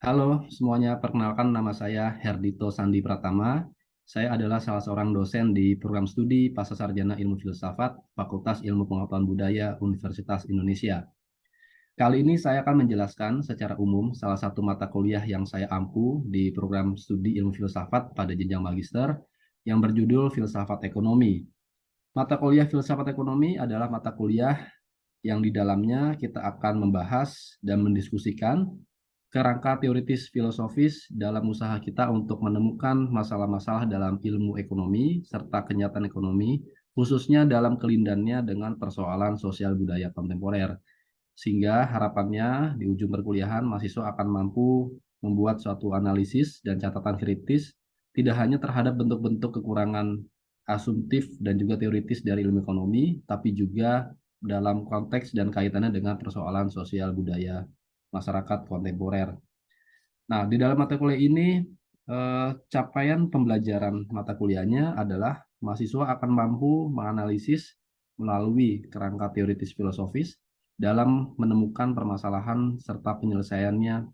Halo semuanya, perkenalkan nama saya Herdito Sandi Pratama. Saya adalah salah seorang dosen di program studi Pascasarjana Ilmu Filsafat, Fakultas Ilmu Pengetahuan Budaya, Universitas Indonesia. Kali ini saya akan menjelaskan secara umum salah satu mata kuliah yang saya ampu di program studi Ilmu Filsafat pada jenjang magister yang berjudul Filsafat Ekonomi. Mata kuliah Filsafat Ekonomi adalah mata kuliah yang di dalamnya kita akan membahas dan mendiskusikan kerangka teoritis filosofis dalam usaha kita untuk menemukan masalah-masalah dalam ilmu ekonomi serta kenyataan ekonomi, khususnya dalam kelindannya dengan persoalan sosial budaya kontemporer. Sehingga harapannya di ujung perkuliahan mahasiswa akan mampu membuat suatu analisis dan catatan kritis tidak hanya terhadap bentuk-bentuk kekurangan asumtif dan juga teoritis dari ilmu ekonomi, tapi juga dalam konteks dan kaitannya dengan persoalan sosial budaya masyarakat kontemporer. Nah, di dalam mata kuliah ini, capaian pembelajaran mata kuliahnya adalah mahasiswa akan mampu menganalisis melalui kerangka teoritis filosofis dalam menemukan permasalahan serta penyelesaiannya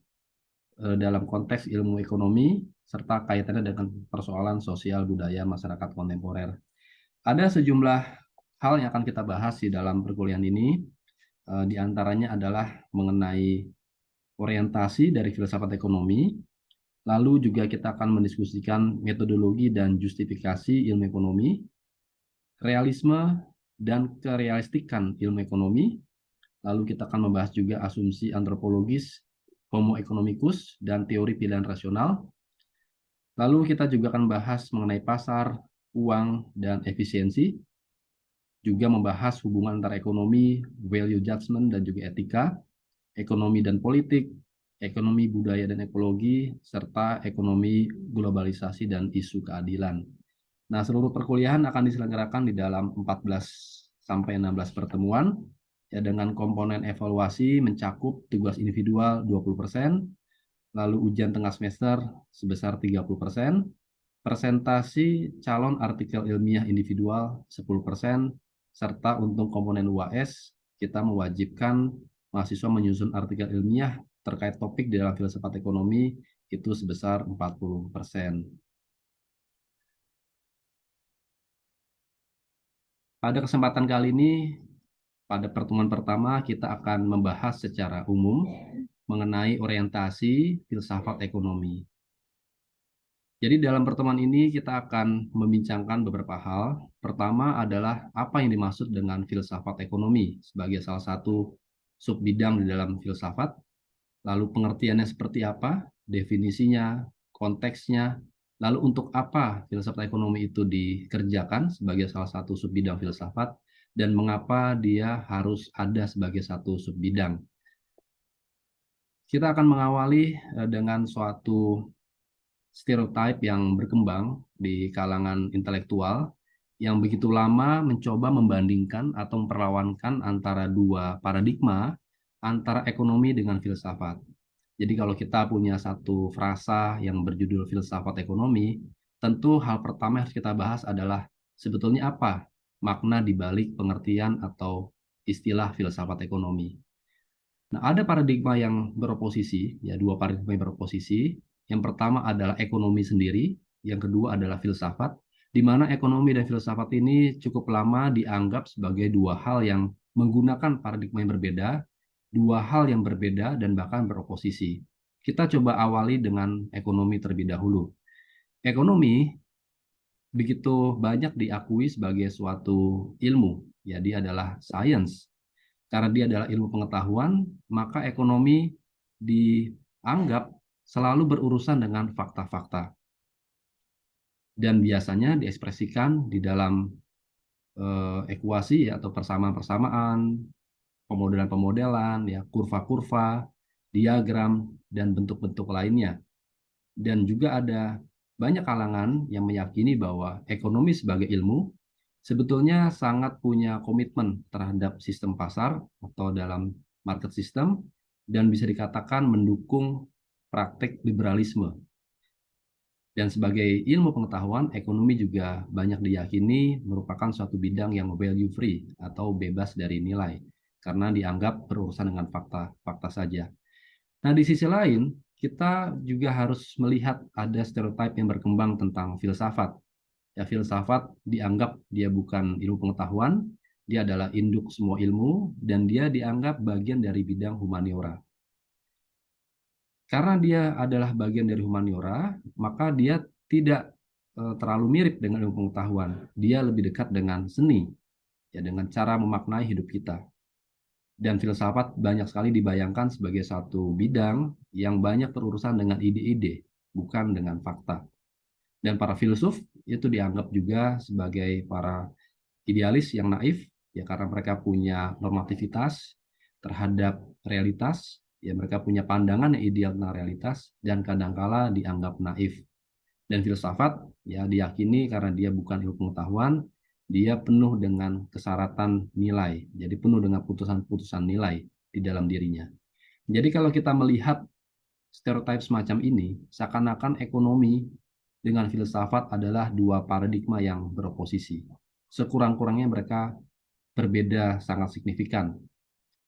dalam konteks ilmu ekonomi serta kaitannya dengan persoalan sosial budaya masyarakat kontemporer. Ada sejumlah hal yang akan kita bahas di dalam perkuliahan ini, di antaranya adalah mengenai orientasi dari filsafat ekonomi. Lalu juga kita akan mendiskusikan metodologi dan justifikasi ilmu ekonomi, realisme dan kerealistikan ilmu ekonomi. Lalu kita akan membahas juga asumsi antropologis, homo economicus, dan teori pilihan rasional. Lalu kita juga akan bahas mengenai pasar, uang, dan efisiensi. Juga membahas hubungan antara ekonomi, value judgment, dan juga etika, ekonomi dan politik, ekonomi budaya dan ekologi, serta ekonomi globalisasi dan isu keadilan. Nah, seluruh perkuliahan akan diselenggarakan di dalam 14 sampai 16 pertemuan ya, dengan komponen evaluasi mencakup tugas individual 20%, lalu ujian tengah semester sebesar 30%, presentasi calon artikel ilmiah individual 10%, serta untuk komponen UAS kita mewajibkan mahasiswa menyusun artikel ilmiah terkait topik di dalam filsafat ekonomi itu sebesar 40%. Pada kesempatan kali ini, pada pertemuan pertama kita akan membahas secara umum mengenai orientasi filsafat ekonomi. Jadi dalam pertemuan ini kita akan membincangkan beberapa hal. Pertama adalah apa yang dimaksud dengan filsafat ekonomi sebagai salah satu subbidang di dalam filsafat. Lalu pengertiannya seperti apa, definisinya, konteksnya, lalu untuk apa filsafat ekonomi itu dikerjakan sebagai salah satu subbidang filsafat, dan mengapa dia harus ada sebagai satu subbidang. Kita akan mengawali dengan suatu stereotip yang berkembang di kalangan intelektual yang begitu lama mencoba membandingkan atau memperlawankan antara dua paradigma antara ekonomi dengan filsafat. Jadi kalau kita punya satu frasa yang berjudul filsafat ekonomi, tentu hal pertama yang harus kita bahas adalah sebetulnya apa makna di balik pengertian atau istilah filsafat ekonomi. Nah, ada paradigma yang beroposisi, ya dua paradigma yang beroposisi. Yang pertama adalah ekonomi sendiri, yang kedua adalah filsafat, di mana ekonomi dan filsafat ini cukup lama dianggap sebagai dua hal yang menggunakan paradigma yang berbeda, dua hal yang berbeda dan bahkan beroposisi. Kita coba awali dengan ekonomi terlebih dahulu. Ekonomi begitu banyak diakui sebagai suatu ilmu, ya dia adalah science. Karena dia adalah ilmu pengetahuan, maka ekonomi dianggap selalu berurusan dengan fakta-fakta. Dan biasanya diekspresikan di dalam ekuasi ya, atau persamaan-persamaan, pemodelan-pemodelan, ya, kurva-kurva, diagram, dan bentuk-bentuk lainnya. Dan juga ada banyak kalangan yang meyakini bahwa ekonomi sebagai ilmu sebetulnya sangat punya komitmen terhadap sistem pasar atau dalam market system dan bisa dikatakan mendukung praktek liberalisme. Dan sebagai ilmu pengetahuan, ekonomi juga banyak diyakini merupakan suatu bidang yang value free atau bebas dari nilai karena dianggap berurusan dengan fakta-fakta saja. Nah, di sisi lain, kita juga harus melihat ada stereotip yang berkembang tentang filsafat. Ya, filsafat dianggap dia bukan ilmu pengetahuan, dia adalah induk semua ilmu, dan dia dianggap bagian dari bidang humaniora. Karena dia adalah bagian dari humaniora, maka dia tidak terlalu mirip dengan ilmu pengetahuan. Dia lebih dekat dengan seni, ya, dengan cara memaknai hidup kita. Dan filsafat banyak sekali dibayangkan sebagai satu bidang yang banyak berurusan dengan ide-ide, bukan dengan fakta. Dan para filsuf itu dianggap juga sebagai para idealis yang naif, ya, karena mereka punya normativitas terhadap realitas, ya, mereka punya pandangan yang ideal tentang realitas, dan kadangkala dianggap naif. Dan filsafat, ya, diyakini karena dia bukan ilmu pengetahuan, dia penuh dengan kesaratan nilai, jadi penuh dengan putusan-putusan nilai di dalam dirinya. Jadi kalau kita melihat stereotip semacam ini, seakan-akan ekonomi dengan filsafat adalah dua paradigma yang beroposisi. Sekurang-kurangnya mereka berbeda sangat signifikan.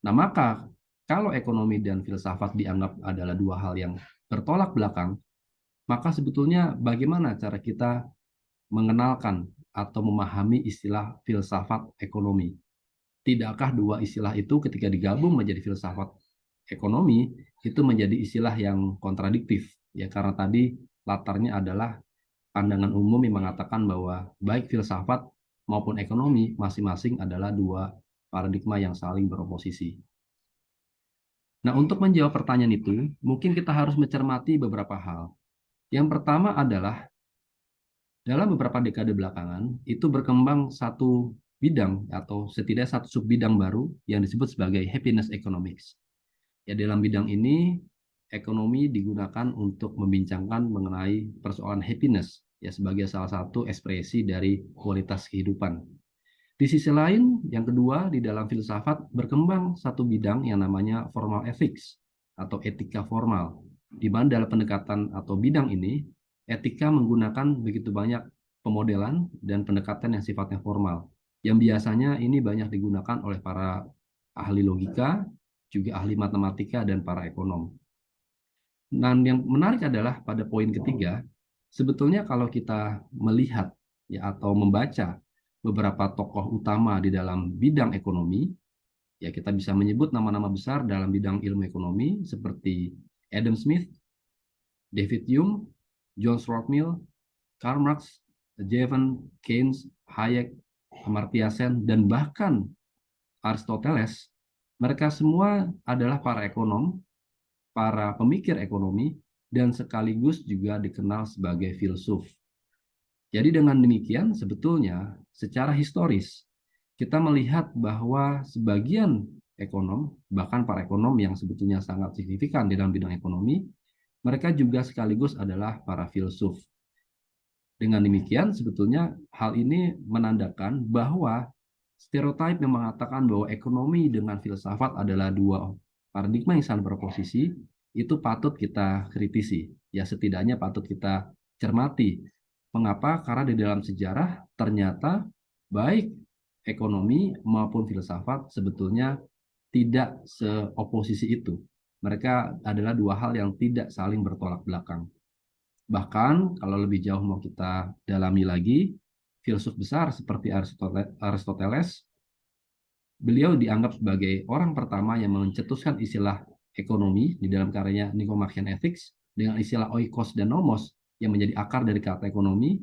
Nah, maka kalau ekonomi dan filsafat dianggap adalah dua hal yang bertolak belakang, maka sebetulnya bagaimana cara kita mengenalkan atau memahami istilah filsafat ekonomi? Tidakkah dua istilah itu ketika digabung menjadi filsafat ekonomi itu menjadi istilah yang kontradiktif? Ya, karena tadi latarnya adalah pandangan umum yang mengatakan bahwa baik filsafat maupun ekonomi masing-masing adalah dua paradigma yang saling beroposisi. Nah, untuk menjawab pertanyaan itu, mungkin kita harus mencermati beberapa hal. Yang pertama adalah dalam beberapa dekade belakangan, itu berkembang satu bidang atau setidaknya satu subbidang baru yang disebut sebagai happiness economics. Ya, dalam bidang ini, ekonomi digunakan untuk membincangkan mengenai persoalan happiness, ya, sebagai salah satu ekspresi dari kualitas kehidupan. Di sisi lain, yang kedua, di dalam filsafat berkembang satu bidang yang namanya formal ethics atau etika formal, di mana dalam pendekatan atau bidang ini, etika menggunakan begitu banyak pemodelan dan pendekatan yang sifatnya formal, yang biasanya ini banyak digunakan oleh para ahli logika, juga ahli matematika, dan para ekonom. Dan yang menarik adalah pada poin ketiga, sebetulnya kalau kita melihat, ya, atau membaca beberapa tokoh utama di dalam bidang ekonomi, ya, kita bisa menyebut nama-nama besar dalam bidang ilmu ekonomi seperti Adam Smith, David Hume, John Stuart Mill, Karl Marx, Stephen Keynes, Hayek, Amartya Sen, dan bahkan Aristoteles. Mereka semua adalah para ekonom, para pemikir ekonomi, dan sekaligus juga dikenal sebagai filsuf. Jadi dengan demikian sebetulnya secara historis kita melihat bahwa sebagian ekonom, bahkan para ekonom yang sebetulnya sangat signifikan di dalam bidang ekonomi, mereka juga sekaligus adalah para filsuf. Dengan demikian sebetulnya hal ini menandakan bahwa stereotip yang mengatakan bahwa ekonomi dengan filsafat adalah dua paradigma yang saling berposisi itu patut kita kritisi, ya, setidaknya patut kita cermati. Mengapa? Karena di dalam sejarah ternyata baik ekonomi maupun filsafat sebetulnya tidak seoposisi itu. Mereka adalah dua hal yang tidak saling bertolak belakang. Bahkan kalau lebih jauh mau kita dalami lagi, filsuf besar seperti Aristoteles, beliau dianggap sebagai orang pertama yang mencetuskan istilah ekonomi di dalam karyanya Nicomachean Ethics dengan istilah oikos dan nomos yang menjadi akar dari kata ekonomi,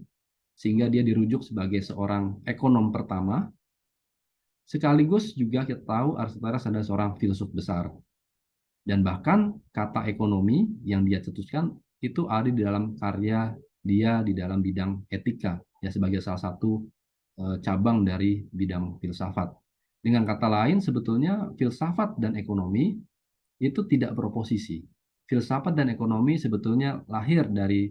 sehingga dia dirujuk sebagai seorang ekonom pertama. Sekaligus juga kita tahu Aristoteles adalah seorang filsuf besar. Dan bahkan kata ekonomi yang dia cetuskan itu ada di dalam karya dia di dalam bidang etika, ya, sebagai salah satu cabang dari bidang filsafat. Dengan kata lain, sebetulnya filsafat dan ekonomi itu tidak beroposisi. Filsafat dan ekonomi sebetulnya lahir dari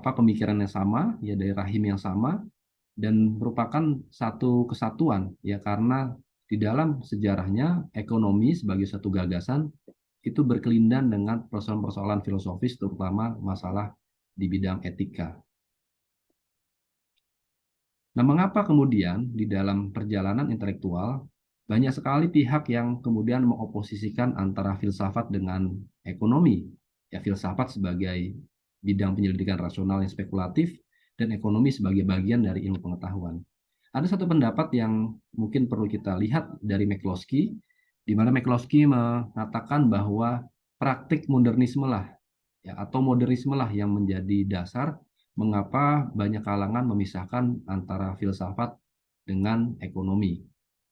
pemikiran yang sama, ya, dari rahim yang sama, dan merupakan satu kesatuan, ya, karena di dalam sejarahnya ekonomi sebagai satu gagasan itu berkelindan dengan persoalan-persoalan filosofis, terutama masalah di bidang etika. Nah, mengapa kemudian di dalam perjalanan intelektual banyak sekali pihak yang kemudian mengoposisikan antara filsafat dengan ekonomi? Ya, filsafat sebagai bidang penyelidikan rasional yang spekulatif, dan ekonomi sebagai bagian dari ilmu pengetahuan. Ada satu pendapat yang mungkin perlu kita lihat dari McCloskey, di mana McCloskey mengatakan bahwa praktik modernisme lah, ya, atau modernisme lah yang menjadi dasar mengapa banyak kalangan memisahkan antara filsafat dengan ekonomi.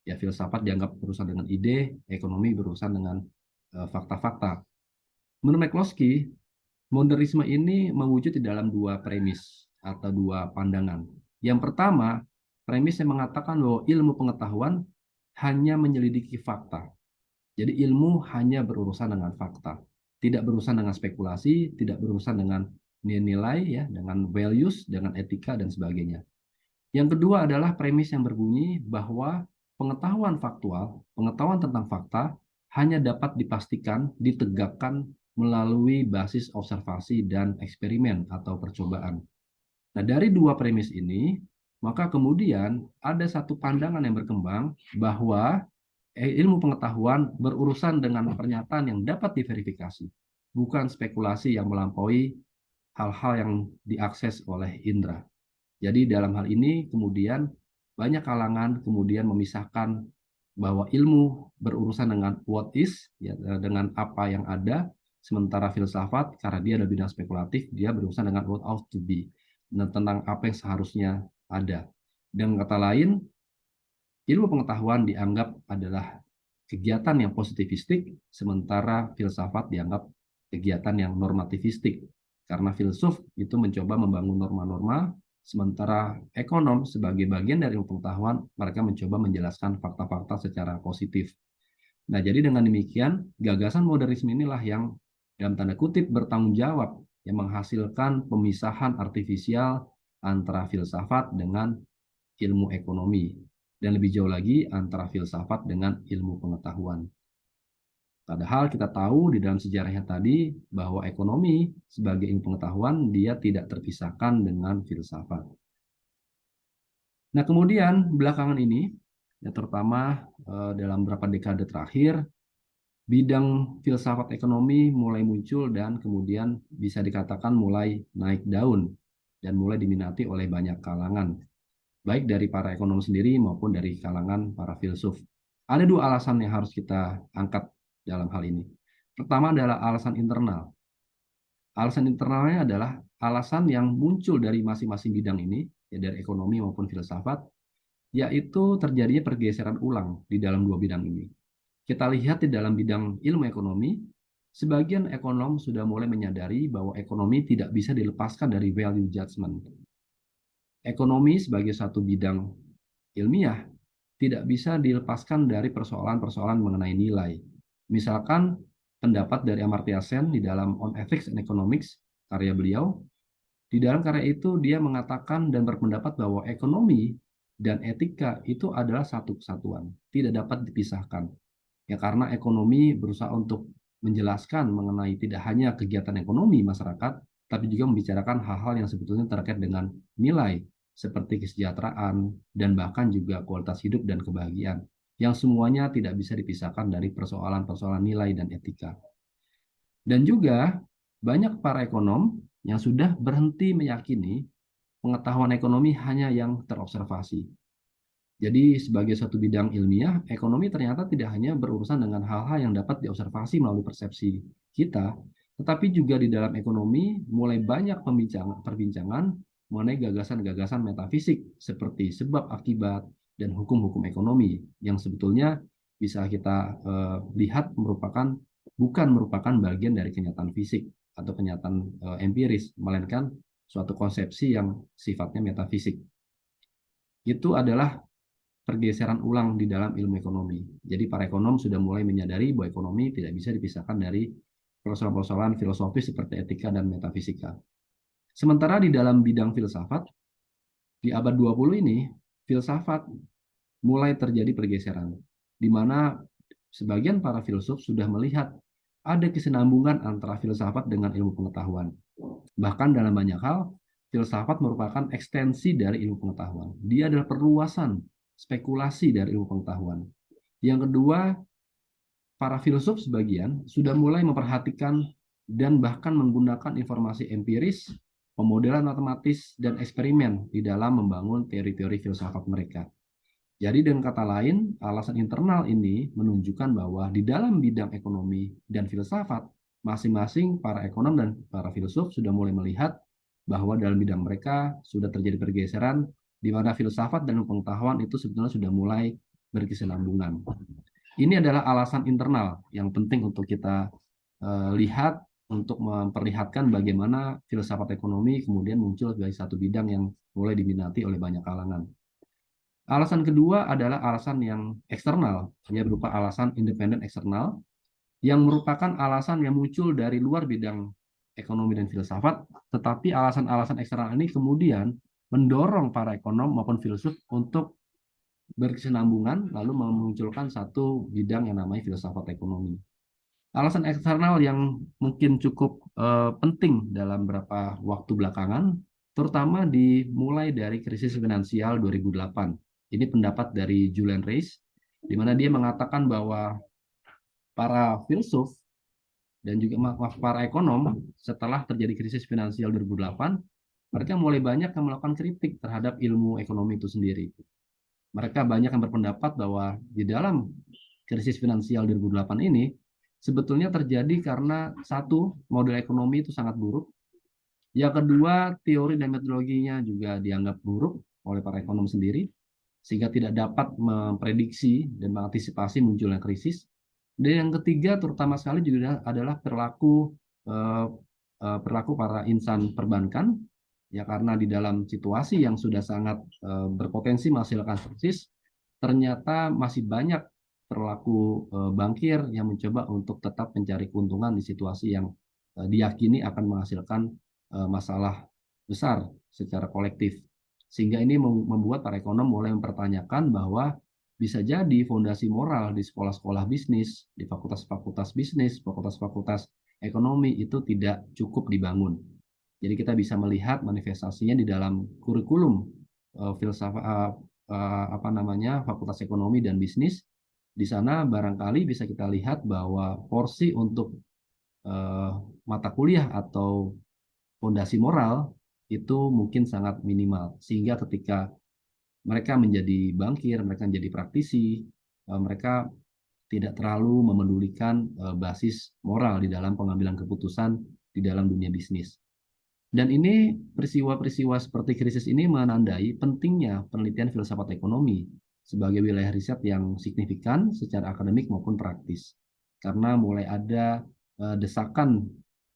Ya, filsafat dianggap berurusan dengan ide, ekonomi berurusan dengan fakta-fakta. Menurut McCloskey, modernisme ini mewujud di dalam dua premis atau dua pandangan. Yang pertama, premis yang mengatakan bahwa ilmu pengetahuan hanya menyelidiki fakta. Jadi ilmu hanya berurusan dengan fakta, tidak berurusan dengan spekulasi, tidak berurusan dengan nilai, ya, dengan values, dengan etika dan sebagainya. Yang kedua adalah premis yang berbunyi bahwa pengetahuan faktual, pengetahuan tentang fakta hanya dapat dipastikan, ditegakkan melalui basis observasi dan eksperimen atau percobaan. Nah, dari dua premis ini, maka kemudian ada satu pandangan yang berkembang bahwa ilmu pengetahuan berurusan dengan pernyataan yang dapat diverifikasi, bukan spekulasi yang melampaui hal-hal yang diakses oleh indera. Jadi dalam hal ini kemudian banyak kalangan kemudian memisahkan bahwa ilmu berurusan dengan what is, ya, dengan apa yang ada, sementara filsafat karena dia ada bidang spekulatif, dia berurusan dengan what ought to be, tentang apa yang seharusnya ada. Dengan kata lain, ilmu pengetahuan dianggap adalah kegiatan yang positivistik, sementara filsafat dianggap kegiatan yang normativistik. Karena filsuf itu mencoba membangun norma-norma, sementara ekonom sebagai bagian dari ilmu pengetahuan, mereka mencoba menjelaskan fakta-fakta secara positif. Nah, jadi dengan demikian, gagasan modernisme inilah yang dalam tanda kutip bertanggung jawab, yang menghasilkan pemisahan artifisial antara filsafat dengan ilmu ekonomi, dan lebih jauh lagi antara filsafat dengan ilmu pengetahuan. Padahal kita tahu di dalam sejarahnya tadi bahwa ekonomi sebagai ilmu pengetahuan dia tidak terpisahkan dengan filsafat. Nah, kemudian belakangan ini, ya terutama dalam beberapa dekade terakhir, bidang filsafat ekonomi mulai muncul dan kemudian bisa dikatakan mulai naik daun dan mulai diminati oleh banyak kalangan, baik dari para ekonom sendiri maupun dari kalangan para filsuf. Ada dua alasan yang harus kita angkat dalam hal ini. Pertama adalah alasan internal. Alasan internalnya adalah alasan yang muncul dari masing-masing bidang ini, ya dari ekonomi maupun filsafat, yaitu terjadinya pergeseran ulang di dalam dua bidang ini. Kita lihat di dalam bidang ilmu ekonomi, sebagian ekonom sudah mulai menyadari bahwa ekonomi tidak bisa dilepaskan dari value judgment. Ekonomi sebagai satu bidang ilmiah tidak bisa dilepaskan dari persoalan-persoalan mengenai nilai. Misalkan pendapat dari Amartya Sen di dalam On Ethics and Economics, karya beliau, di dalam karya itu dia mengatakan dan berpendapat bahwa ekonomi dan etika itu adalah satu kesatuan, tidak dapat dipisahkan. Ya, karena ekonomi berusaha untuk menjelaskan mengenai tidak hanya kegiatan ekonomi masyarakat, tapi juga membicarakan hal-hal yang sebetulnya terkait dengan nilai, seperti kesejahteraan, dan bahkan juga kualitas hidup dan kebahagiaan, yang semuanya tidak bisa dipisahkan dari persoalan-persoalan nilai dan etika. Dan juga banyak para ekonom yang sudah berhenti meyakini pengetahuan ekonomi hanya yang terobservasi. Jadi sebagai suatu bidang ilmiah, ekonomi ternyata tidak hanya berurusan dengan hal-hal yang dapat diobservasi melalui persepsi kita, tetapi juga di dalam ekonomi mulai banyak perbincangan mengenai gagasan-gagasan metafisik seperti sebab akibat dan hukum-hukum ekonomi yang sebetulnya bisa kita lihat bukan merupakan bagian dari kenyataan fisik atau kenyataan empiris, melainkan suatu konsepsi yang sifatnya metafisik. Itu adalah pergeseran ulang di dalam ilmu ekonomi. Jadi para ekonom sudah mulai menyadari bahwa ekonomi tidak bisa dipisahkan dari persoalan-persoalan filosofis seperti etika dan metafisika. Sementara di dalam bidang filsafat, di abad 20 ini, filsafat mulai terjadi pergeseran, di mana sebagian para filsuf sudah melihat ada kesinambungan antara filsafat dengan ilmu pengetahuan. Bahkan dalam banyak hal, filsafat merupakan ekstensi dari ilmu pengetahuan. Dia adalah perluasan spekulasi dari ilmu pengetahuan. Yang kedua, para filsuf sebagian sudah mulai memperhatikan dan bahkan menggunakan informasi empiris, pemodelan matematis, dan eksperimen di dalam membangun teori-teori filsafat mereka. Jadi dengan kata lain, alasan internal ini menunjukkan bahwa di dalam bidang ekonomi dan filsafat, masing-masing para ekonom dan para filsuf sudah mulai melihat bahwa dalam bidang mereka sudah terjadi pergeseran di mana filsafat dan pengetahuan itu sebetulnya sudah mulai berkesinambungan. Ini adalah alasan internal yang penting untuk kita lihat untuk memperlihatkan bagaimana filsafat ekonomi kemudian muncul sebagai satu bidang yang mulai diminati oleh banyak kalangan. Alasan kedua adalah alasan yang eksternal, ya berupa alasan independen eksternal, yang merupakan alasan yang muncul dari luar bidang ekonomi dan filsafat, tetapi alasan-alasan eksternal ini kemudian mendorong para ekonom maupun filsuf untuk berkesinambungan lalu memunculkan satu bidang yang namanya filsafat ekonomi. Alasan eksternal yang mungkin cukup penting dalam beberapa waktu belakangan, terutama dimulai dari krisis finansial 2008. Ini pendapat dari Julian Reis, di mana dia mengatakan bahwa para filsuf dan juga para ekonom setelah terjadi krisis finansial 2008, mereka mulai banyak yang melakukan kritik terhadap ilmu ekonomi itu sendiri. Mereka banyak yang berpendapat bahwa di dalam krisis finansial 2008 ini sebetulnya terjadi karena satu, model ekonomi itu sangat buruk. Yang kedua, teori dan metodologinya juga dianggap buruk oleh para ekonom sendiri, sehingga tidak dapat memprediksi dan mengantisipasi munculnya krisis. Dan yang ketiga, terutama sekali juga adalah perilaku para insan perbankan, ya karena di dalam situasi yang sudah sangat berpotensi menghasilkan krisis, ternyata masih banyak perilaku bankir yang mencoba untuk tetap mencari keuntungan di situasi yang diyakini akan menghasilkan masalah besar secara kolektif. Sehingga ini membuat para ekonom mulai mempertanyakan bahwa bisa jadi fondasi moral di sekolah-sekolah bisnis, di fakultas-fakultas bisnis, fakultas-fakultas ekonomi itu tidak cukup dibangun. Jadi kita bisa melihat manifestasinya di dalam kurikulum filsafat fakultas ekonomi dan bisnis. Di sana barangkali bisa kita lihat bahwa porsi untuk mata kuliah atau fondasi moral itu mungkin sangat minimal, sehingga ketika mereka menjadi bankir, mereka menjadi praktisi, mereka tidak terlalu memedulikan basis moral di dalam pengambilan keputusan di dalam dunia bisnis. Dan ini peristiwa-peristiwa seperti krisis ini menandai pentingnya penelitian filsafat ekonomi sebagai wilayah riset yang signifikan secara akademik maupun praktis. Karena mulai ada desakan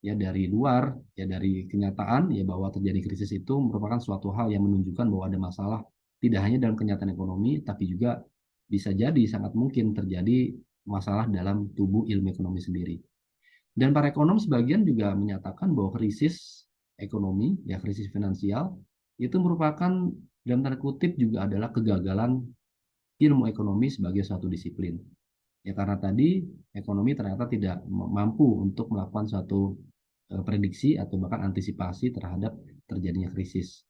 ya dari luar, ya dari kenyataan ya bahwa terjadi krisis itu merupakan suatu hal yang menunjukkan bahwa ada masalah tidak hanya dalam kenyataan ekonomi, tapi juga bisa jadi sangat mungkin terjadi masalah dalam tubuh ilmu ekonomi sendiri. Dan para ekonom sebagian juga menyatakan bahwa krisis ekonomi, ya krisis finansial, itu merupakan dalam tanda kutip juga adalah kegagalan ilmu ekonomi sebagai suatu disiplin. Ya karena tadi ekonomi ternyata tidak mampu untuk melakukan suatu prediksi atau bahkan antisipasi terhadap terjadinya krisis.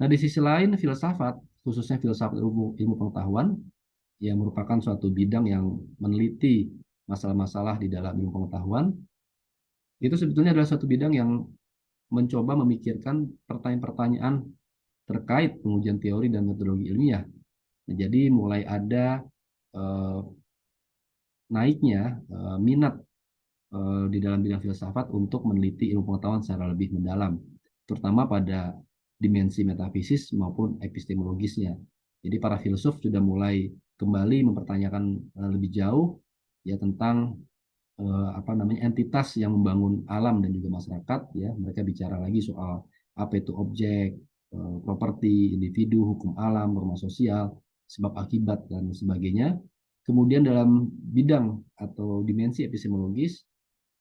Nah di sisi lain filsafat, khususnya filsafat ilmu pengetahuan, yang merupakan suatu bidang yang meneliti masalah-masalah di dalam ilmu pengetahuan, itu sebetulnya adalah suatu bidang yang mencoba memikirkan pertanyaan-pertanyaan terkait pengujian teori dan metodologi ilmiah. Nah, jadi mulai ada naiknya minat di dalam bidang filsafat untuk meneliti ilmu pengetahuan secara lebih mendalam, terutama pada dimensi metafisis maupun epistemologisnya. Jadi para filsuf sudah mulai kembali mempertanyakan lebih jauh ya tentang entitas yang membangun alam dan juga masyarakat. Ya mereka bicara lagi soal apa itu objek, properti, individu, hukum alam, norma sosial, sebab akibat dan sebagainya. Kemudian dalam bidang atau dimensi epistemologis,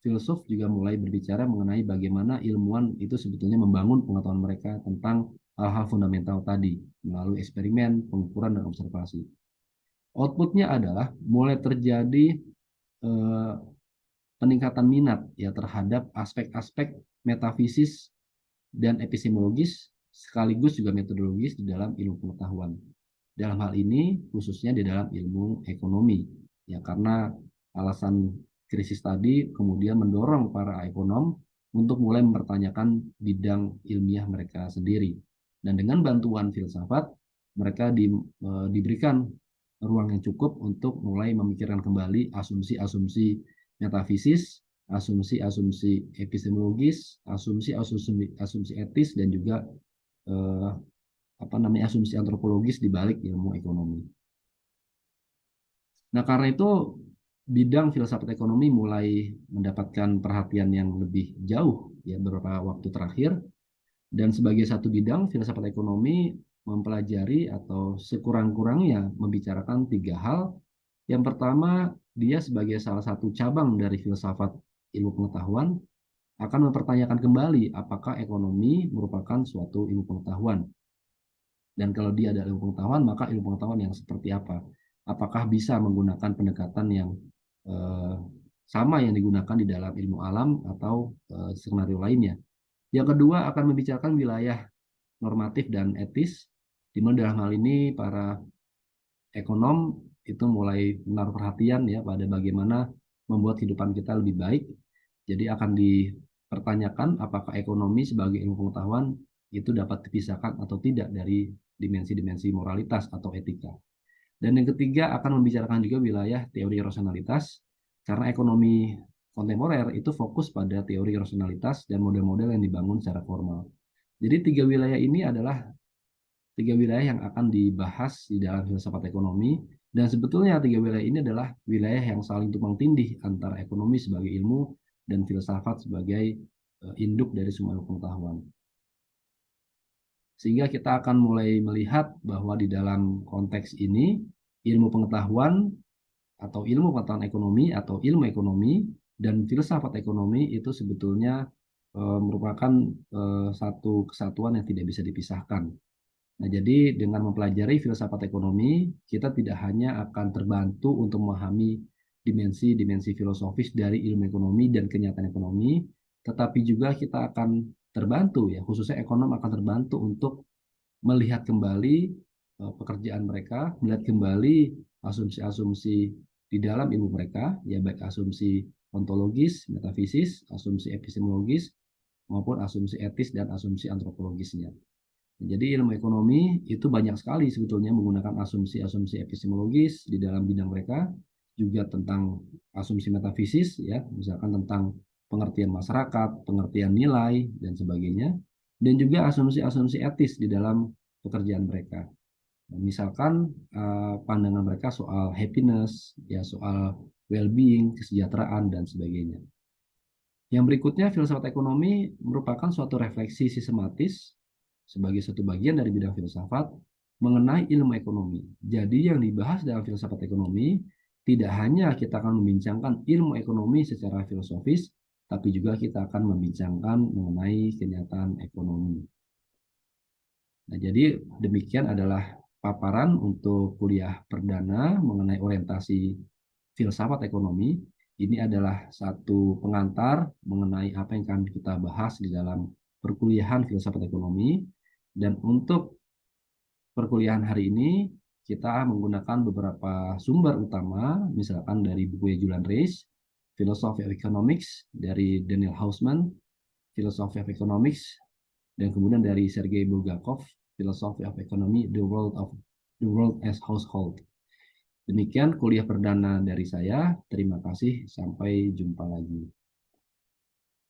filsuf juga mulai berbicara mengenai bagaimana ilmuwan itu sebetulnya membangun pengetahuan mereka tentang hal-hal fundamental tadi melalui eksperimen, pengukuran, dan observasi. Outputnya adalah mulai terjadi peningkatan minat ya terhadap aspek-aspek metafisis dan epistemologis sekaligus juga metodologis di dalam ilmu pengetahuan. Dalam hal ini khususnya di dalam ilmu ekonomi ya karena alasan krisis tadi kemudian mendorong para ekonom untuk mulai mempertanyakan bidang ilmiah mereka sendiri. Dan dengan bantuan filsafat, mereka diberikan ruang yang cukup untuk mulai memikirkan kembali asumsi-asumsi metafisis, asumsi-asumsi epistemologis, asumsi etis, dan juga asumsi antropologis di balik ilmu ekonomi. Nah, karena itu bidang filsafat ekonomi mulai mendapatkan perhatian yang lebih jauh ya beberapa waktu terakhir, dan sebagai satu bidang filsafat ekonomi mempelajari atau sekurang-kurangnya membicarakan tiga hal. Yang pertama, dia sebagai salah satu cabang dari filsafat ilmu pengetahuan akan mempertanyakan kembali apakah ekonomi merupakan suatu ilmu pengetahuan. Dan kalau dia adalah ilmu pengetahuan, maka ilmu pengetahuan yang seperti apa? Apakah bisa menggunakan pendekatan yang sama yang digunakan di dalam ilmu alam atau skenario lainnya? Yang kedua akan membicarakan wilayah normatif dan etis, di mana dalam hal ini para ekonom itu mulai menaruh perhatian ya pada bagaimana membuat kehidupan kita lebih baik. Jadi akan dipertanyakan apakah ekonomi sebagai ilmu pengetahuan itu dapat dipisahkan atau tidak dari dimensi-dimensi moralitas atau etika. Dan yang ketiga akan membicarakan juga wilayah teori rasionalitas, karena ekonomi kontemporer itu fokus pada teori rasionalitas dan model-model yang dibangun secara formal. Jadi tiga wilayah ini adalah tiga wilayah yang akan dibahas di dalam filsafat ekonomi, dan sebetulnya tiga wilayah ini adalah wilayah yang saling tumpang tindih antara ekonomi sebagai ilmu dan filsafat sebagai induk dari semua ilmu pengetahuan. Sehingga kita akan mulai melihat bahwa di dalam konteks ini ilmu pengetahuan atau ilmu pengetahuan ekonomi atau ilmu ekonomi dan filsafat ekonomi itu sebetulnya merupakan satu kesatuan yang tidak bisa dipisahkan. Nah, jadi dengan mempelajari filsafat ekonomi, kita tidak hanya akan terbantu untuk memahami dimensi-dimensi filosofis dari ilmu ekonomi dan kenyataan ekonomi, tetapi juga kita akan terbantu ya, khususnya ekonom akan terbantu untuk melihat kembali pekerjaan mereka, melihat kembali asumsi-asumsi di dalam ilmu mereka, ya baik asumsi ontologis, metafisis, asumsi epistemologis, maupun asumsi etis dan asumsi antropologisnya. Jadi ilmu ekonomi itu banyak sekali sebetulnya menggunakan asumsi-asumsi epistemologis di dalam bidang mereka, juga tentang asumsi metafisis ya, misalkan tentang pengertian masyarakat, pengertian nilai dan sebagainya, dan juga asumsi-asumsi etis di dalam pekerjaan mereka. Misalkan pandangan mereka soal happiness, ya soal well-being, kesejahteraan dan sebagainya. Yang berikutnya, filsafat ekonomi merupakan suatu refleksi sistematis sebagai satu bagian dari bidang filsafat mengenai ilmu ekonomi. Jadi yang dibahas dalam filsafat ekonomi tidak hanya kita akan membincangkan ilmu ekonomi secara filosofis, tapi juga kita akan membincangkan mengenai kenyataan ekonomi. Nah, jadi demikian adalah paparan untuk kuliah perdana mengenai orientasi filsafat ekonomi. Ini adalah satu pengantar mengenai apa yang akan kita bahas di dalam perkuliahan filsafat ekonomi. Dan untuk perkuliahan hari ini, kita menggunakan beberapa sumber utama, misalkan dari buku Julian Reis, Philosophy of Economics dari Daniel Hausman, Philosophy of Economics, dan kemudian dari Sergei Bulgakov, Philosophy of Economy, The World as Household. Demikian kuliah perdana dari saya. Terima kasih. Sampai jumpa lagi.